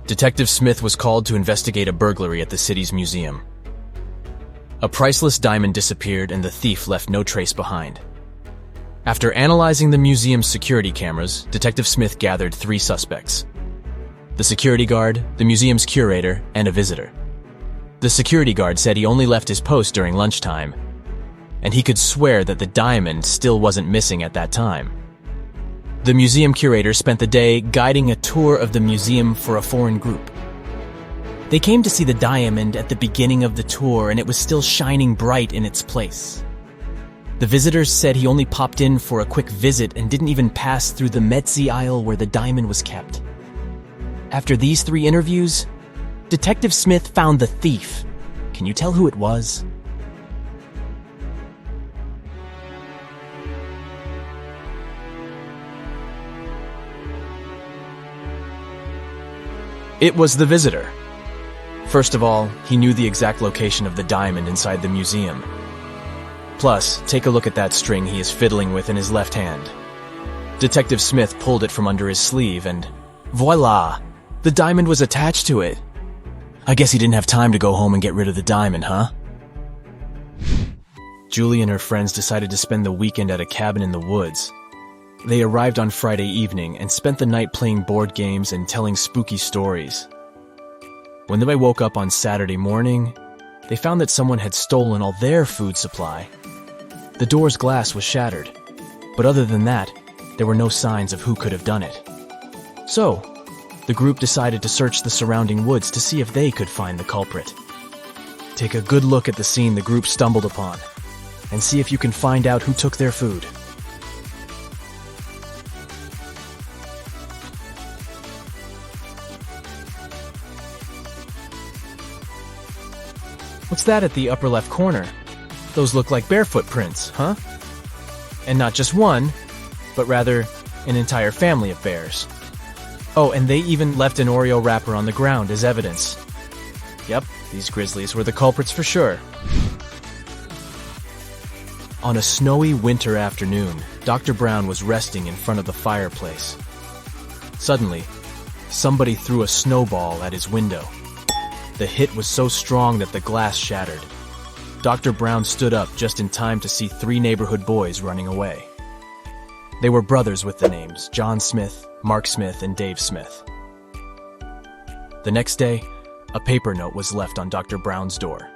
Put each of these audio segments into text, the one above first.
Detective Smith was called to investigate a burglary at the city's museum. A priceless diamond disappeared and the thief left no trace behind. After analyzing the museum's security cameras, Detective Smith gathered 3 suspects: the security guard, the museum's curator, and a visitor. The security guard said he only left his post during lunchtime, and he could swear that the diamond still wasn't missing at that time. The museum curator spent the day guiding a tour of the museum for a foreign group. They came to see the diamond at the beginning of the tour, and it was still shining bright in its place. The visitors said he only popped in for a quick visit and didn't even pass through the Metzi aisle where the diamond was kept. After these 3 interviews, Detective Smith found the thief. Can you tell who it was? It was the visitor. First of all, he knew the exact location of the diamond inside the museum. Plus, take a look at that string he is fiddling with in his left hand. Detective Smith pulled it from under his sleeve and voila! The diamond was attached to it. I guess he didn't have time to go home and get rid of the diamond, huh? Julie and her friends decided to spend the weekend at a cabin in the woods. They arrived on Friday evening and spent the night playing board games and telling spooky stories. When they woke up on Saturday morning, they found that someone had stolen all their food supply. The door's glass was shattered, but other than that, there were no signs of who could have done it. So, the group decided to search the surrounding woods to see if they could find the culprit. Take a good look at the scene the group stumbled upon, and see if you can find out who took their food. What's that at the upper left corner? Those look like bare footprints, huh? And not just one, but rather an entire family of bears. Oh, and they even left an Oreo wrapper on the ground as evidence. Yep, these grizzlies were the culprits for sure. On a snowy winter afternoon, Dr. Brown was resting in front of the fireplace. Suddenly, somebody threw a snowball at his window. The hit was so strong that the glass shattered. Dr. Brown stood up just in time to see 3 neighborhood boys running away. They were brothers with the names John Smith, Mark Smith, and Dave Smith. The next day, a paper note was left on Dr. Brown's door.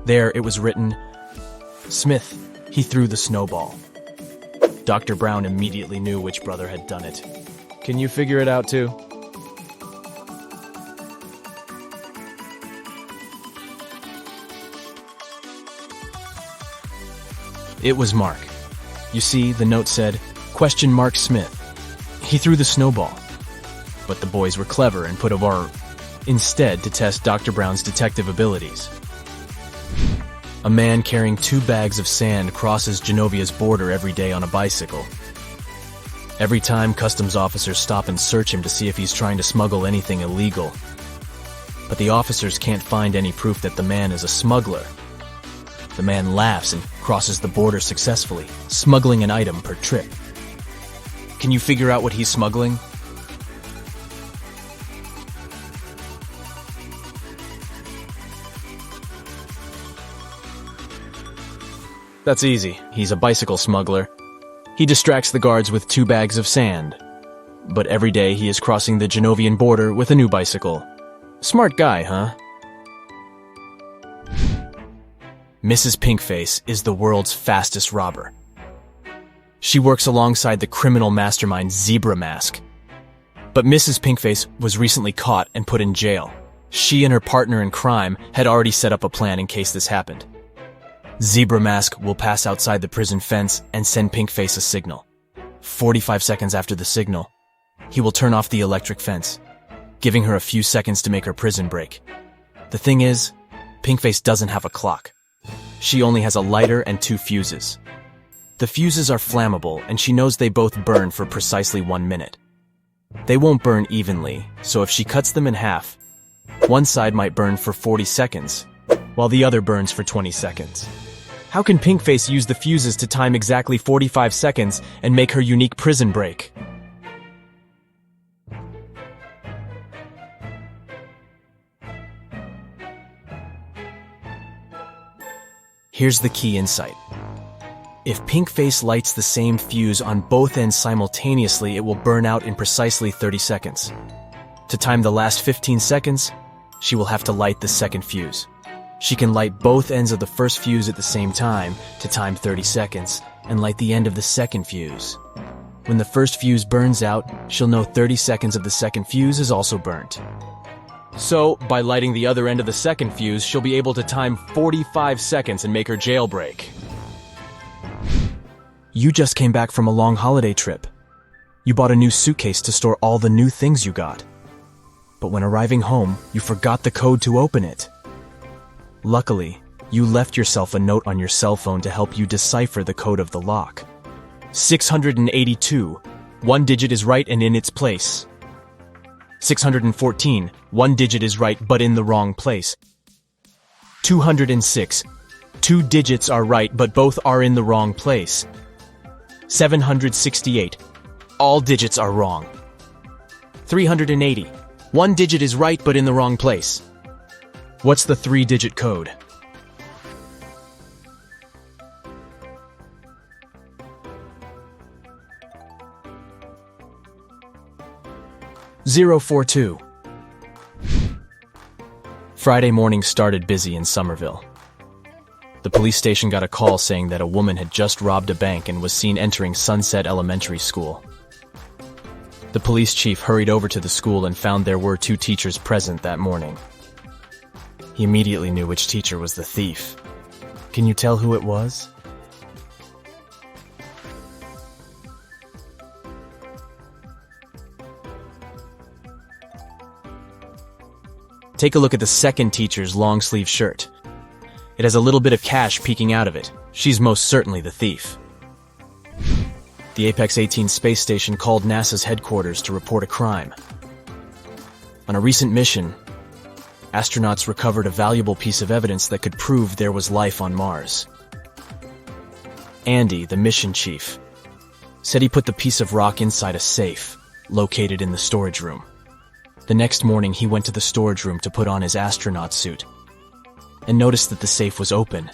There it was written, "Smith, he threw the snowball." Dr. Brown immediately knew which brother had done it. Can you figure it out too? It was Mark. You see, the note said, "Question Mark Smith. He threw the snowball." But the boys were clever and put a bar instead to test Dr. Brown's detective abilities. A man carrying 2 bags of sand crosses Genovia's border every day on a bicycle. Every time, customs officers stop and search him to see if he's trying to smuggle anything illegal. But the officers can't find any proof that the man is a smuggler. The man laughs and crosses the border successfully, smuggling an item per trip. Can you figure out what he's smuggling? That's easy. He's a bicycle smuggler. He distracts the guards with 2 bags of sand. But every day he is crossing the Genovian border with a new bicycle. Smart guy, huh? Mrs. Pinkface is the world's fastest robber. She works alongside the criminal mastermind Zebra Mask. But Mrs. Pinkface was recently caught and put in jail. She and her partner in crime had already set up a plan in case this happened. Zebra Mask will pass outside the prison fence and send Pinkface a signal. 45 seconds after the signal, he will turn off the electric fence, giving her a few seconds to make her prison break. The thing is, Pinkface doesn't have a clock. She only has a lighter and 2 fuses. The fuses are flammable, and she knows they both burn for precisely 1 minute. They won't burn evenly, so if she cuts them in half, one side might burn for 40 seconds, while the other burns for 20 seconds. How can Pinkface use the fuses to time exactly 45 seconds and make her unique prison break? Here's the key insight. If Pinkface lights the same fuse on both ends simultaneously, it will burn out in precisely 30 seconds. To time the last 15 seconds, she will have to light the second fuse. She can light both ends of the first fuse at the same time to time 30 seconds and light the end of the second fuse. When the first fuse burns out, she'll know 30 seconds of the second fuse is also burnt. So, by lighting the other end of the second fuse, she'll be able to time 45 seconds and make her jailbreak. You just came back from a long holiday trip. You bought a new suitcase to store all the new things you got. But when arriving home, you forgot the code to open it. Luckily, you left yourself a note on your cell phone to help you decipher the code of the lock. 682. One digit is right and in its place. 614. One digit is right but in the wrong place. 206. Two digits are right but both are in the wrong place. 768. All digits are wrong. 380. One digit is right but in the wrong place. What's the 3-digit code? (042). Friday morning started busy in Somerville. The police station got a call saying that a woman had just robbed a bank and was seen entering Sunset Elementary School. The police chief hurried over to the school and found there were 2 teachers present that morning. He immediately knew which teacher was the thief. Can you tell who it was? Take a look at the second teacher's long-sleeve shirt. It has a little bit of cash peeking out of it. She's most certainly the thief. The Apex 18 space station called NASA's headquarters to report a crime. On a recent mission, astronauts recovered a valuable piece of evidence that could prove there was life on Mars. Andy, the mission chief, said he put the piece of rock inside a safe located in the storage room. The next morning, he went to the storage room to put on his astronaut suit and noticed that the safe was open.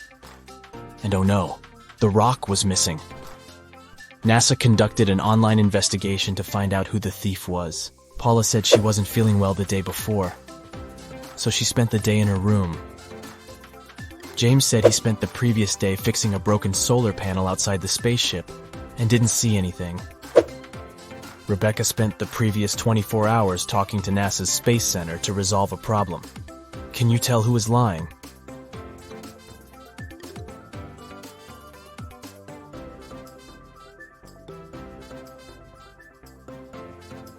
And oh no, the rock was missing. NASA conducted an online investigation to find out who the thief was. Paula said she wasn't feeling well the day before, so she spent the day in her room. James said he spent the previous day fixing a broken solar panel outside the spaceship and didn't see anything. Rebecca spent the previous 24 hours talking to NASA's Space Center to resolve a problem. Can you tell who is lying?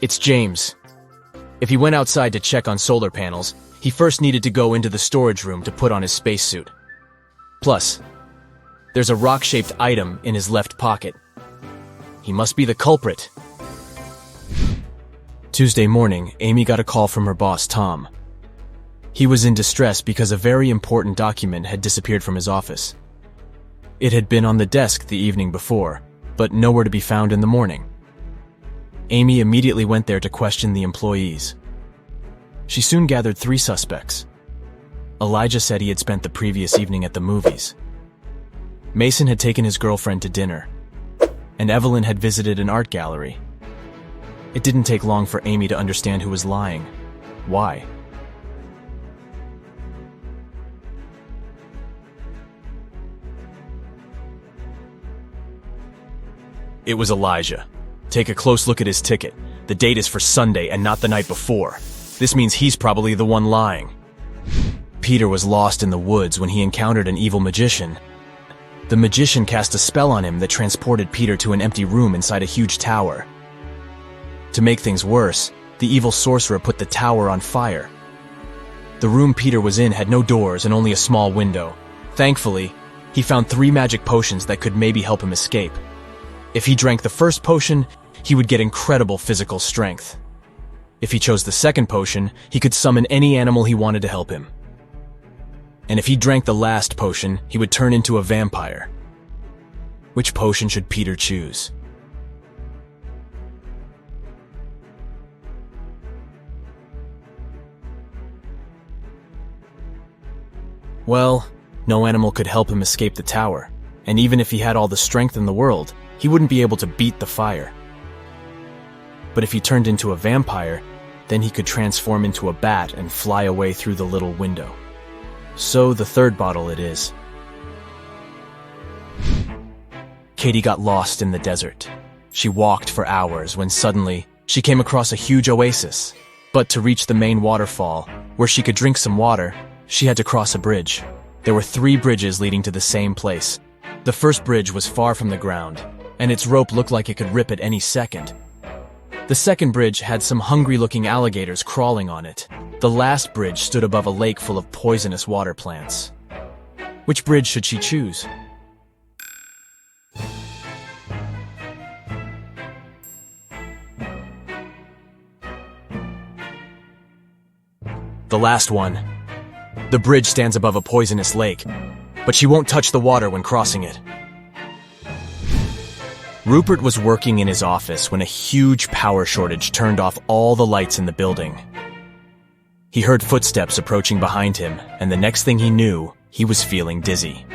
It's James. If he went outside to check on solar panels, he first needed to go into the storage room to put on his spacesuit. Plus, there's a rock-shaped item in his left pocket. He must be the culprit. Tuesday morning, Amy got a call from her boss, Tom. He was in distress because a very important document had disappeared from his office. It had been on the desk the evening before, but nowhere to be found in the morning. Amy immediately went there to question the employees. She soon gathered 3 suspects. Elijah said he had spent the previous evening at the movies. Mason had taken his girlfriend to dinner, and Evelyn had visited an art gallery. It didn't take long for Amy to understand who was lying. Why? It was Elijah. Take a close look at his ticket. The date is for Sunday and not the night before. This means he's probably the one lying. Peter was lost in the woods when he encountered an evil magician. The magician cast a spell on him that transported Peter to an empty room inside a huge tower. To make things worse, the evil sorcerer put the tower on fire. The room Peter was in had no doors and only a small window. Thankfully, he found 3 magic potions that could maybe help him escape. If he drank the first potion, he would get incredible physical strength. If he chose the second potion, he could summon any animal he wanted to help him. And if he drank the last potion, he would turn into a vampire. Which potion should Peter choose? Well, No animal could help him escape the tower, and even if he had all the strength in the world, he wouldn't be able to beat the fire. But if he turned into a vampire, then he could transform into a bat and fly away through the little window. So the third bottle it is. Katie got lost in the desert. She walked for hours when suddenly she came across a huge oasis. But to reach the main waterfall, where she could drink some water, she had to cross a bridge. There were 3 bridges leading to the same place. The first bridge was far from the ground, and its rope looked like it could rip at any second. The second bridge had some hungry-looking alligators crawling on it. The last bridge stood above a lake full of poisonous water plants. Which bridge should she choose? The last one. The bridge stands above a poisonous lake, but she won't touch the water when crossing it. Rupert was working in his office when a huge power shortage turned off all the lights in the building. He heard footsteps approaching behind him, and the next thing he knew, he was feeling dizzy.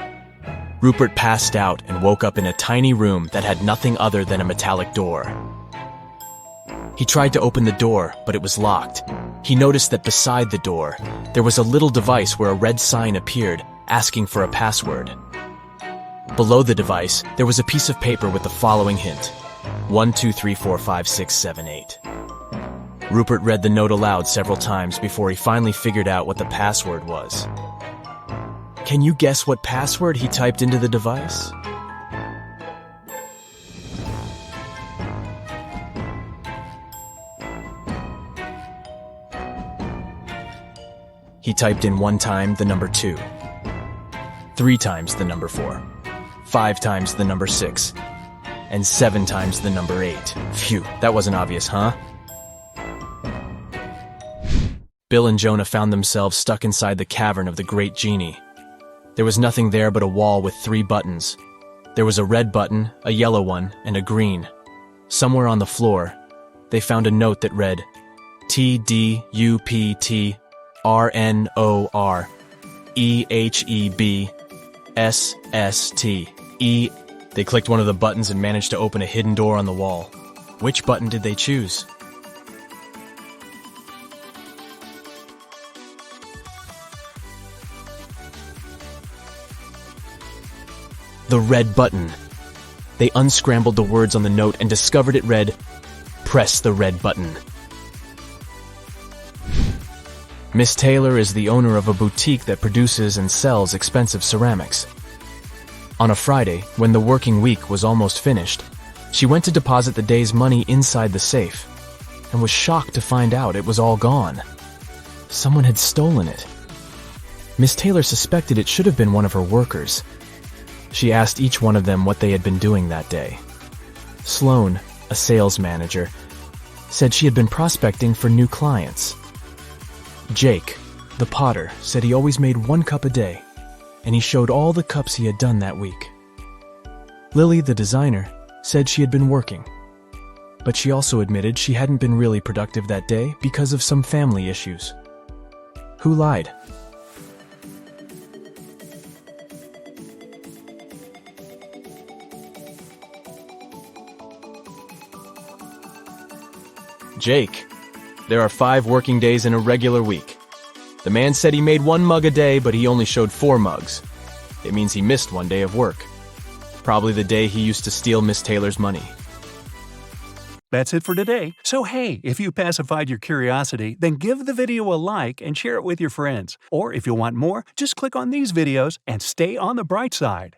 Rupert passed out and woke up in a tiny room that had nothing other than a metallic door. He tried to open the door, but it was locked. He noticed that beside the door, there was a little device where a red sign appeared, asking for a password. Below the device, there was a piece of paper with the following hint: 1, 2, 3, 4, 5, 6, 7, 8. Rupert read the note aloud several times before he finally figured out what the password was. Can you guess what password he typed into the device? He typed in 1 time the number 2, 3 times the number 4, 5 times the number 6, and 7 times the number 8. Phew, that wasn't obvious, huh? Bill and Jonah found themselves stuck inside the cavern of the Great Genie. There was nothing there but a wall with 3 buttons. There was a red button, a yellow one, and a green. Somewhere on the floor, they found a note that read, TDUPT RNOREHEBSSTE. They clicked one of the buttons and managed to open a hidden door on the wall. Which button did they choose? The red button. They unscrambled the words on the note and discovered it read, "Press the red button." Miss Taylor is the owner of a boutique that produces and sells expensive ceramics. On a Friday, when the working week was almost finished, she went to deposit the day's money inside the safe and was shocked to find out it was all gone. Someone had stolen it. Miss Taylor suspected it should have been one of her workers. She asked each one of them what they had been doing that day. Sloan, a sales manager, said she had been prospecting for new clients. Jake, the potter, said he always made 1 cup a day, and he showed all the cups he had done that week. Lily, the designer, said she had been working, but she also admitted she hadn't been really productive that day because of some family issues. Who lied? Jake. There are 5 working days in a regular week. The man said he made 1 mug a day, but he only showed 4 mugs. It means he missed 1 day of work. Probably the day he used to steal Miss Taylor's money. That's it for today. So hey, if you pacified your curiosity, then give the video a like and share it with your friends. Or if you want more, just click on these videos and stay on the bright side.